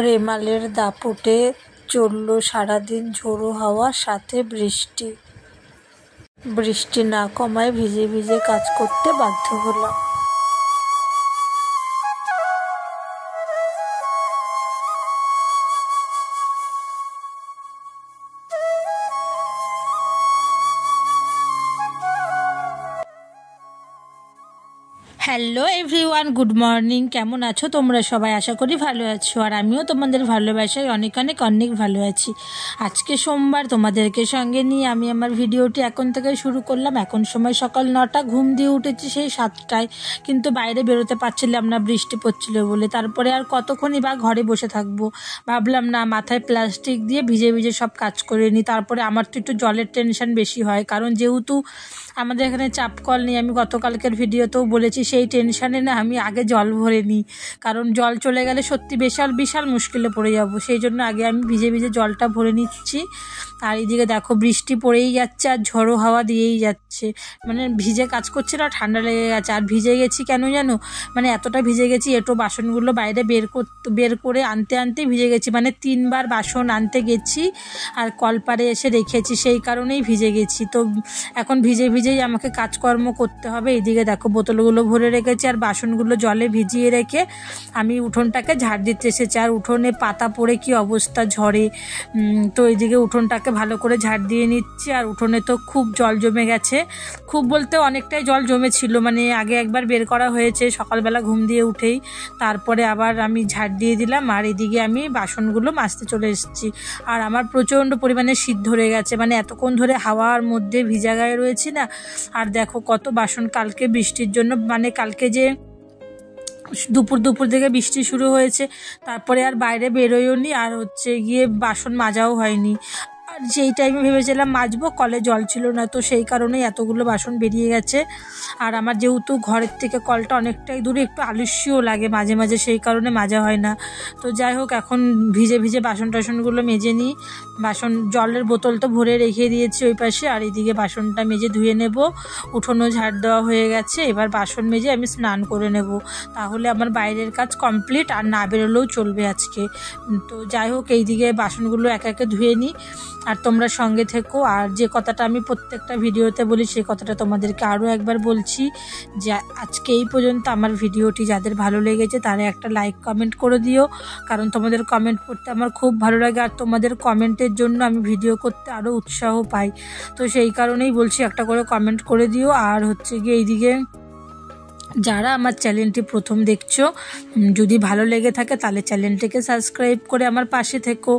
রেমালের দাপটে চলল সারাদিন ঝোড়ো হাওয়া, সাথে বৃষ্টি। বৃষ্টি না কমায় ভিজে ভিজে কাজ করতে বাধ্য হলাম। Hello everyone, good morning. কেমন আছো তোমরা সবাই? আশা করি ভালো আছো, আর আমিও তোমাদের ভালোবাসায় অনেক অনেক অনেক ভালো আছি। আজকে সোমবার, তোমাদেরকে সঙ্গে নিয়ে আমি আমার ভিডিওটি এখন থেকে শুরু করলাম। এখন সময় সকাল 9টা, ঘুম দিয়ে উঠেছি সেই 7টায়, কিন্তু বাইরে বেরোতে পারছিলাম না, বৃষ্টি পড়ছিল বলে। তারপরে আর কতক্ষণই বা ঘরে বসে থাকবো, ভাবলাম না মাথায় প্লাস্টিক দিয়ে ভিজে ভিজে সব কাজ করে নিই। তারপরে আমার তো একটু জলের টেনশন বেশি হয়, কারণ যেহেতু আমাদের এখানে চাপ কল নেই, আমি গতকালকের ভিডিওতেও বলেছি, সেই টেনশানে না আমি আগে জল ভরে নিই, কারণ জল চলে গেলে সত্যি বিশাল বিশাল মুশকিলে পড়ে যাব। সেই জন্য আগে আমি ভিজে ভিজে জলটা ভরে নিচ্ছি। আর এইদিকে দেখো বৃষ্টি পড়েই যাচ্ছে আর ঝড়ো হাওয়া দিয়েই যাচ্ছে, মানে ভিজে কাজ করছে না, ঠান্ডা লেগে গেছে। আর ভিজে গেছি কেন জানো? মানে এতটা ভিজে গেছি, এঁটো বাসনগুলো বাইরে বের করে আনতে আনতে ভিজে গেছি, মানে 3বার বাসন আনতে গেছি আর কলপারে এসে রেখেছি, সেই কারণেই ভিজে গেছি। তো এখন ভিজে ভিজেই আমাকে কাজকর্ম করতে হবে। এইদিকে দেখো বোতলগুলো ভরে রেখেছি আর বাসনগুলো জলে ভিজিয়ে রেখে আমি উঠোনটাকে ঝাড় দিতে এসেছি। আর উঠোনে পাতা পড়ে কি অবস্থা ঝড়ে, তো এইদিকে উঠোনটাকে ভালো করে ঝাড় দিয়ে নিচ্ছি। আর উঠোনে তো খুব জল জমে গেছে, খুব বলতে অনেকটাই জল জমেছিল, মানে আগে একবার বের করা হয়েছে সকালবেলা ঘুম দিয়ে উঠেই, তারপরে আবার আমি ঝাড় দিয়ে দিলাম। আর এদিকে আমি বাসনগুলো মাজতে চলে এসেছি। আর আমার প্রচণ্ড পরিমাণে শীত ধরে গেছে, মানে এতক্ষণ ধরে হাওয়ার মধ্যে ভিজা গায়ে রয়েছি না। আর দেখো কত বাসন, কালকে বৃষ্টির জন্য, মানে কালকে যে দুপুর থেকে বৃষ্টি শুরু হয়েছে, তারপরে আর বাইরে বেরোয়ও নি, আর গিয়ে বাসন মাজাও হয়নি। আর যেই টাইমে ভেবেছিলাম মাজবো, কলে জল ছিল না, তো সেই কারণেই এতগুলো বাসন বেরিয়ে গেছে। আর আমার যেহেতু ঘরের থেকে কলটা অনেকটাই দূরে, একটু আলস্যও লাগে মাঝে মাঝে, সেই কারণে মাজা হয় না। তো যাই হোক, এখন ভিজে ভিজে বাসন টাসনগুলো মেজে নিই। জলের বোতল তো ভরে রেখে দিয়েছি ওই পাশে, আর এইদিকে বাসনটা মেজে ধুয়ে নেব। উঠোনও ঝাড় দেওয়া হয়ে গেছে, এবার বাসন মেজে আমি স্নান করে নেব, তাহলে আমার বাইরের কাজ কমপ্লিট, আর না বেরোলেও চলবে আজকে। তো যাই হোক, এইদিকে বাসনগুলো একে একে ধুয়ে নিই, আর তোমরা সঙ্গে থেকো। আর যে কথাটা আমি প্রত্যেকটা ভিডিওতে বলি, সেই কথাটা তোমাদেরকে আরও একবার বলছি, যে আজকে এই পর্যন্ত আমার ভিডিওটি যাদের ভালো লেগেছে তারা একটা লাইক কমেন্ট করে দিও, কারণ তোমাদের কমেন্ট করতে আমার খুব ভালো লাগে, আর তোমাদের কমেন্টের জন্য আমি ভিডিও করতে আরও উৎসাহ পাই। তো সেই কারণেই বলছি, একটা করে কমেন্ট করে দিও। আর গিয়ে এইদিকে যারা আমার চ্যানেলটি প্রথম দেখছো, যদি ভালো লেগে থাকে তাহলে চ্যানেলটিকে সাবস্ক্রাইব করে আমার পাশে থেকো।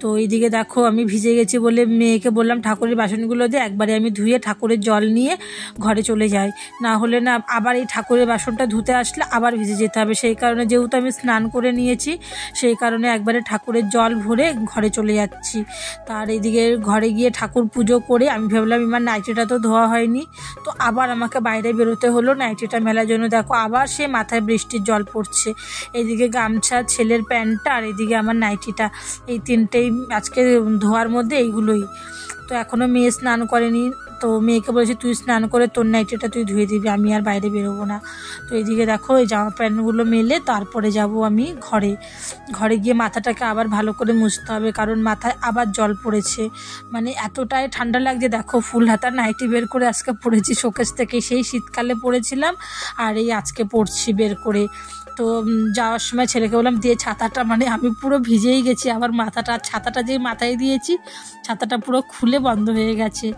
তো এইদিকে দেখো আমি ভিজে গেছি বলে মেয়েকে বললাম ঠাকুরের বাসনগুলো দিয়ে একবারে আমি ধুয়ে ঠাকুরের জল নিয়ে ঘরে চলে যাই, না হলে না আবার এই ঠাকুরের বাসনটা ধুতে আসলে আবার ভিজে যেতে হবে। সেই কারণে যেহেতু আমি স্নান করে নিয়েছি, সেই কারণে একবারে ঠাকুরের জল ভরে ঘরে চলে যাচ্ছি। তার এইদিকে ঘরে গিয়ে ঠাকুর পুজো করে আমি ভাবলাম আমার নাইটিটা তো ধোয়া হয়নি, তো আবার আমাকে বাইরে বেরোতে হলো নাইটিটা মেলার জন্য। দেখো আবার সে মাথায় বৃষ্টির জল পড়ছে, এইদিকে গামছা, ছেলের প্যান্টটা, আর এইদিকে আমার নাইটিটা, এই তিনটেই আজকে ধোয়ার মধ্যে এইগুলোই। তো এখনও মেয়ে স্নান করেনি, তো মেয়েকে বলেছি তুই স্নান করে তোর নাইটিটা তুই ধুয়ে দিবি, আমি আর বাইরে বেরোবো না। তো এইদিকে দেখো এই জামা প্যান্টগুলো মেলে তারপরে যাব আমি ঘরে গিয়ে মাথাটাকে আবার ভালো করে মুছতে হবে, কারণ মাথায় আবার জল পড়েছে, মানে এতটাই ঠান্ডা লাগছে। দেখো ফুল হাতা নাইটি বের করে আজকে পরেছি শোকেস থেকে, সেই শীতকালে পরেছিলাম আর এই আজকে পরছি বের করে। তো যাওয়ার সময় ছেলেকে বললাম দিয়ে ছাতাটা, মানে আমি পুরো ভিজেই গেছি, আবার ছাতাটা যেই মাথায় দিয়েছি ছাতাটা পুরো খুলে বন্ধ হয়ে গেছে।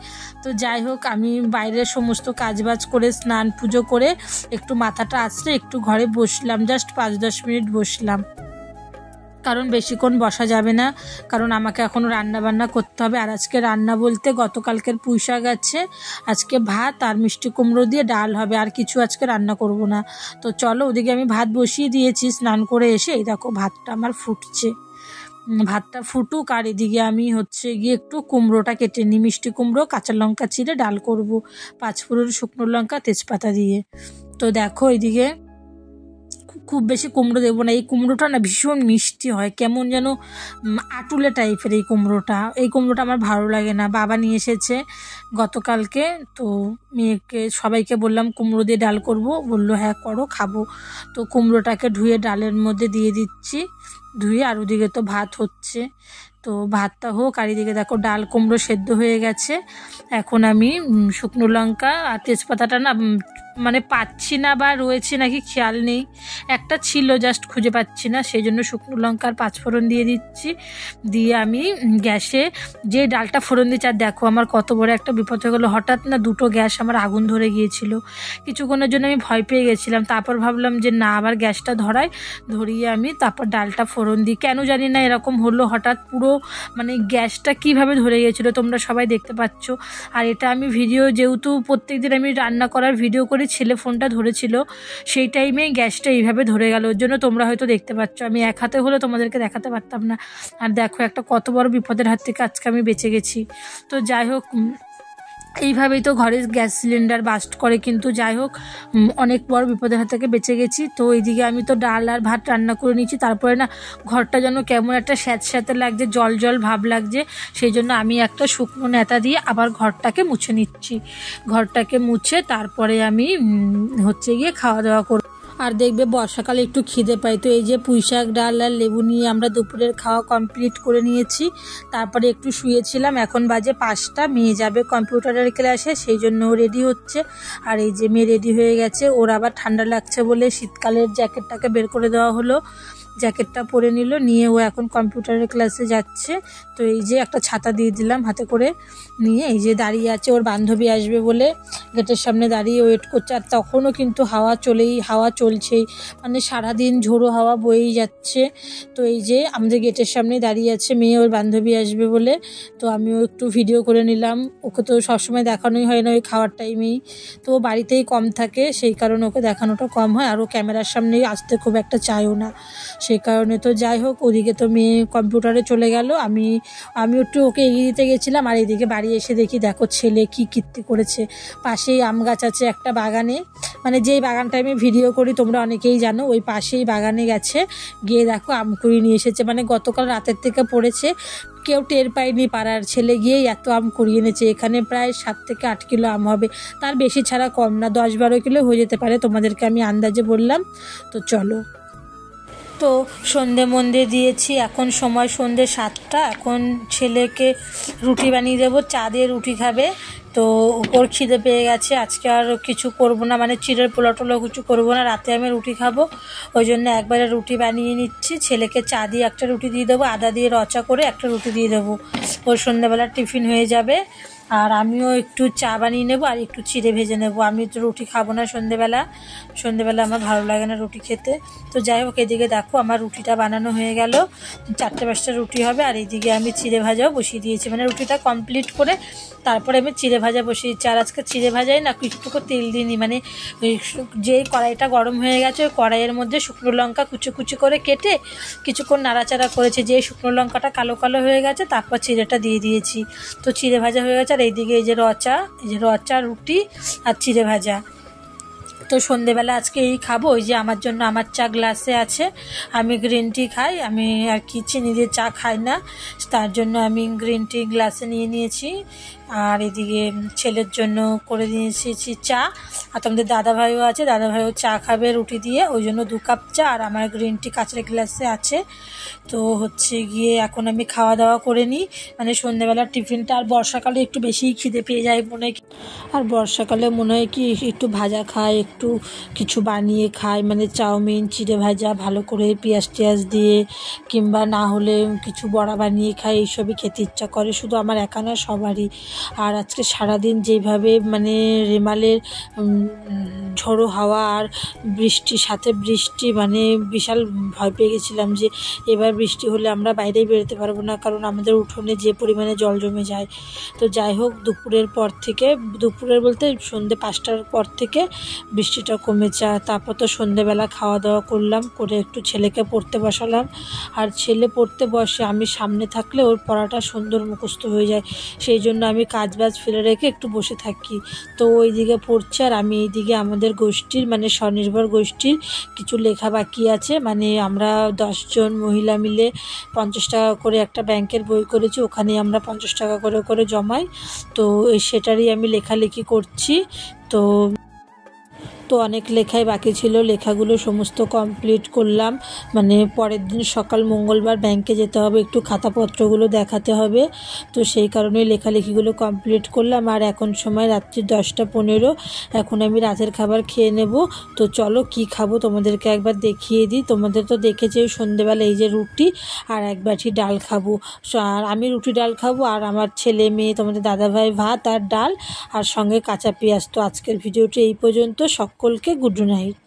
তো যাই হোক, আমি বাইরের সমস্ত কাজবাজ করে স্নান পুজো করে একটু মাথাটা আঁচড়ে একটু ঘরে বসলাম, জাস্ট 5-10 মিনিট বসলাম, কারণ বেশিক্ষণ বসা যাবে না, কারণ আমাকে এখনও রান্না বান্না করতে হবে। আর আজকে রান্না বলতে গতকালকের পুঁই শাক আছে, আজকে ভাত আর মিষ্টি কুমড়ো দিয়ে ডাল হবে, আর কিছু আজকে রান্না করব না। তো চলো, ওদিকে আমি ভাত বসিয়ে দিয়েছি স্নান করে এসে, এই দেখো ভাতটা আমার ফুটছে, ভাতটা ফুটুক। আর এদিকে আমি গিয়ে একটু কুমড়োটা কেটে নিই, মিষ্টি কুমড়ো, কাঁচা লঙ্কা চিড়ে ডাল করব, 5 ফোড়ন, শুকনো লঙ্কা, তেজপাতা দিয়ে। তো দেখো এইদিকে খুব বেশি কুমড়ো দেবো না। এই কুমড়োটা না ভীষণ মিষ্টি হয়, কেমন যেন আটুলে টাইপের এই কুমড়োটা আমার ভালো লাগে না। বাবা নিয়ে এসেছে গতকালকে, তো মেয়েকে সবাইকে বললাম কুমড়ো দিয়ে ডাল করব, বললো হ্যাঁ করো, খাবো। তো কুমড়োটাকে ধুয়ে ডালের মধ্যে দিয়ে দিচ্ছি, ধুয়ে। আর ওদিকে তো ভাত হচ্ছে, তো ভাতটা হোক। আর এদিকে দেখো ডাল কুমড়ো সেদ্ধ হয়ে গেছে। এখন আমি শুকনো লঙ্কা আর তেজপাতাটা না মানে পাচ্ছি না, বা রয়েছে নাকি খেয়াল নেই, একটা ছিল জাস্ট খুঁজে পাচ্ছি না, সেই জন্য শুকনো লঙ্কা আর পাঁচফোড়ন দিয়ে দিচ্ছি। দিয়ে আমি গ্যাসে যে ডালটা ফোড়ন দিচ্ছি, আর দেখো আমার কত বড় একটা বিপদ হয়ে গেলো। হঠাৎ না দুটো গ্যাস আমার আগুন ধরে গিয়েছিল, কিছুক্ষণের জন্য আমি ভয় পেয়ে গেছিলাম। তারপর ভাবলাম যে না, আবার গ্যাসটা ধরিয়ে আমি তারপর ডালটা ফোড়ন দিই। কেন জানি না এরকম হলো, হঠাৎ পুরো মানে গ্যাসটা কিভাবে ধরে গিয়েছিলো তোমরা সবাই দেখতে পাচ্ছ। আর এটা আমি ভিডিও, যেহেতু প্রত্যেকদিন আমি রান্না করার ভিডিও করি, ছেলে ফোনটা ধরেছিল, সেই টাইমে গ্যাসটা এইভাবে ধরে গেল। ওর জন্য তোমরা হয়তো দেখতে পাচ্ছ, আমি এক হাতে হলে তোমাদেরকে দেখাতে পারতাম না। আর দেখো একটা কত বড় বিপদের হাত থেকে আজকে আমি বেঁচে গেছি। তো যাই হোক, এইভাবেই তো ঘরে গ্যাস সিলিন্ডার বাস্ট করে, কিন্তু যাই হোক অনেক বড় বিপদের হাত থেকে বেঁচে গেছি। তো এইদিকে আমি তো ডাল আর ভাত রান্না করে নিয়েছি, তারপরে না ঘরটা যেন কেমন একটা স্যাঁতস্যাঁতে লাগছে, জল জল ভাব লাগছে। সেই জন্য আমি একটা শুকনো ন্যাতা দিয়ে আবার ঘরটাকে মুছে নিচ্ছি। ঘরটাকে মুছে তারপরে আমি হচ্ছে গিয়ে খাওয়া দাওয়া করব। আর দেখবে বর্ষাকালে একটু খিদে পাই, তো এই যে পুঁইশাক ডাল আর লেবু নিয়ে আমরা দুপুরের খাওয়া কমপ্লিট করে নিয়েছি। তারপরে একটু শুয়েছিলাম, এখন বাজে 5টা, মেয়ে যাবে কম্পিউটারের ক্লাসে, সেই জন্য ও রেডি হচ্ছে। আর এই যে মেয়ে রেডি হয়ে গেছে, ওর আবার ঠান্ডা লাগছে বলে শীতকালের জ্যাকেটটাকে বের করে দেওয়া হলো, জ্যাকেটটা পরে নিল, নিয়ে ও এখন কম্পিউটারের ক্লাসে যাচ্ছে। তো এই যে একটা ছাতা দিয়ে দিলাম হাতে করে নিয়ে, এই যে দাঁড়িয়ে আছে, ওর বান্ধবী আসবে বলে গেটের সামনে দাঁড়িয়ে ওয়েট করছে। আর তখনও কিন্তু হাওয়া চলছেই, মানে সারাদিন ঝোড়ো হাওয়া বয়েই যাচ্ছে। তো এই যে আমাদের গেটের সামনে দাঁড়িয়ে আছে মেয়ে, ওর বান্ধবী আসবে বলে। তো আমিও একটু ভিডিও করে নিলাম, ওকে তো সবসময় দেখানোই হয় না ওই খাওয়ার টাইমেই, তো ও বাড়িতেই কম থাকে, সেই কারণে ওকে দেখানোটা কম হয়। আর ও ক্যামেরার সামনেই আসতে খুব একটা চায়ও না, সেই কারণে। তো যাই হোক, ওদিকে তো মেয়ে কম্পিউটারে চলে গেল, আমি একটু ওকে এগিয়ে দিতে গেছিলাম। আর এইদিকে বাড়ি এসে দেখি দেখো ছেলে কি কীর্তি করেছে। পাশেই আম গাছ আছে একটা বাগানে, মানে যেই বাগানটা আমি ভিডিও করি তোমরা অনেকেই জানো, ওই পাশেই বাগানে গেছে, গিয়ে দেখো আম কুড়িয়ে নিয়ে এসেছে। মানে গতকাল রাতের থেকে পড়েছে, কেউ টের পায়নি, পাড়ার ছেলে গিয়েই এত আম কুড়িয়ে এনেছে। এখানে প্রায় 7 থেকে 8 কিলো আম হবে, তার বেশি ছাড়া কম না, 10-12 কিলো হয়ে যেতে পারে, তোমাদেরকে আমি আন্দাজে বললাম। তো চলো, তো সন্ধে মন্দে দিয়েছি, এখন সময় সন্ধে 7টা। এখন ছেলেকে রুটি বানিয়ে দেবো, চা দিয়ে রুটি খাবে। তো ওর খিদে পেয়ে গেছে, আজকে আর কিছু করবো না, মানে চিড়ের পোলাও টোলাও কিছু করবো না, রাতে আমি রুটি খাবো, ওই জন্য একবারে রুটি বানিয়ে নিচ্ছি। ছেলেকে চা দিয়ে একটা রুটি দিয়ে দেবো, আদা দিয়ে রচা করে একটা রুটি দিয়ে দেবো, ওর সন্ধ্যেবেলার টিফিন হয়ে যাবে। আর আমিও একটু চা বানিয়ে নেবো আর একটু চিড়ে ভেজে নেবো। আমি তো রুটি খাবো না সন্ধ্যেবেলা আমার ভালো লাগে না রুটি খেতে। তো যাই হোক, এদিকে দেখো আমার রুটিটা বানানো হয়ে গেল, 4-5টা রুটি হবে। আর এইদিকে আমি চিড়ে ভাজাও বসিয়ে দিয়েছি, মানে রুটিটা কমপ্লিট করে তারপরে আমি চিড়ে ভাজা বসিয়েছি। আর আজকে চিড়ে ভাজাই না কিছুটুকু তেল দিইনি, মানে যেই কড়াইটা গরম হয়ে গেছে ওই কড়াইয়ের মধ্যে শুকনো লঙ্কা কুচি কুচি করে কেটে কিছুক্ষণ নাড়াচাড়া করেছি, যে শুকনো লঙ্কাটা কালো কালো হয়ে গেছে তারপর চিড়েটা দিয়ে দিয়েছি। তো চিড়ে ভাজা হয়ে গেছে। আর এইদিকে এই যে রচা রুটি আর চিড়ে ভাজা। তো সন্ধেবেলা আজকে এই খাবো। ওই যে আমার জন্য আমার চা গ্লাসে আছে, আমি গ্রিন টি খাই, আমি আর কি চিনি দিয়ে চা খাই না, তার জন্য আমি গ্রিন টি গ্লাসে নিয়ে নিয়েছি। আর এদিকে ছেলের জন্য করে দিয়েছি চা। আর তোমাদের দাদাভাইও আছে, দাদাভাইও চা খাবে রুটি দিয়ে, ওই জন্য 2 কাপ চা। আর আমার গ্রিন টি কাঁচের গ্লাসে আছে। তো হচ্ছে গিয়ে এখন আমি খাওয়া দাওয়া করে নিই, মানে সন্ধ্যেবেলার টিফিনটা। আর বর্ষাকালে একটু বেশিই খিদে পেয়ে যায় মনে হয়, আর বর্ষাকালে মনে হয় কি একটু ভাজা খায়, একটু কিছু বানিয়ে খায়, মানে চাউমিন, চিড়ে ভাজা ভালো করে পেঁয়াজ টিয়াজ দিয়ে, কিংবা না হলে কিছু বড়া বানিয়ে খায়, এইসবই খেতে ইচ্ছা করে, শুধু আমার একা না, সবারই। আর আজকে সারাদিন যেভাবে মানে রেমালের ঝোড়ো হাওয়া আর বৃষ্টির সাথে মানে বিশাল ভয় পেয়ে গেছিলাম যে এবার বৃষ্টি হলে আমরা বাইরেই বেরোতে পারবো না, কারণ আমাদের উঠোনে যে পরিমাণে জল জমে যায়। তো যাই হোক, দুপুরের বলতে সন্ধ্যে 5টার পর থেকে বৃষ্টিটা কমেছে। তারপর তো সন্ধ্যেবেলা খাওয়া দাওয়া করলাম, করে একটু ছেলেকে পড়তে বসালাম। আর ছেলে পড়তে বসে আমি সামনে থাকলে ওর পড়াটা সুন্দর মুখস্থ হয়ে যায়, সেই জন্য আমি কাজ বাজ ফেলে রেখে একটু বসে থাকি। তো ওই দিকে পড়ছে আর আমি এইদিকে আমাদের গোষ্ঠীর মানে স্বনির্ভর গোষ্ঠীর কিছু লেখা বাকি আছে। মানে আমরা 10 জন মহিলা মিলে 50 টাকা করে একটা ব্যাংকের বই করেছি, ওখানে আমরা 50 টাকা করে করে জমাই। তো সেটারই আমি লেখালেখি করছি। তো তো অনেক লেখাই বাকি ছিল, লেখাগুলো সমস্ত কমপ্লিট করলাম। মানে পরের দিন সকাল মঙ্গলবার ব্যাংকে যেতে হবে, একটু খাতাপত্রগুলো দেখাতে হবে। তো সেই কারণে লেখালেখিগুলো কমপ্লিট করলাম। আর এখন সময় রাত্রি 10টা 15। এখন আমি রাতের খাবার খেয়ে নেব। তো চলো কি খাবো তোমাদেরকে একবার দেখিয়ে দিই। তোমাদের তো দেখেছি সন্ধেবেলা এই যে রুটি আর এক বাটি ডাল খাবো। আর আমি রুটি ডাল খাবো, আর আমার ছেলে মেয়ে তোমাদের দাদাভাই ভাত আর ডাল আর সঙ্গে কাঁচা পেঁয়াজ। তো আজকের ভিডিওটি এই পর্যন্ত। সকলকে গুড নাইট।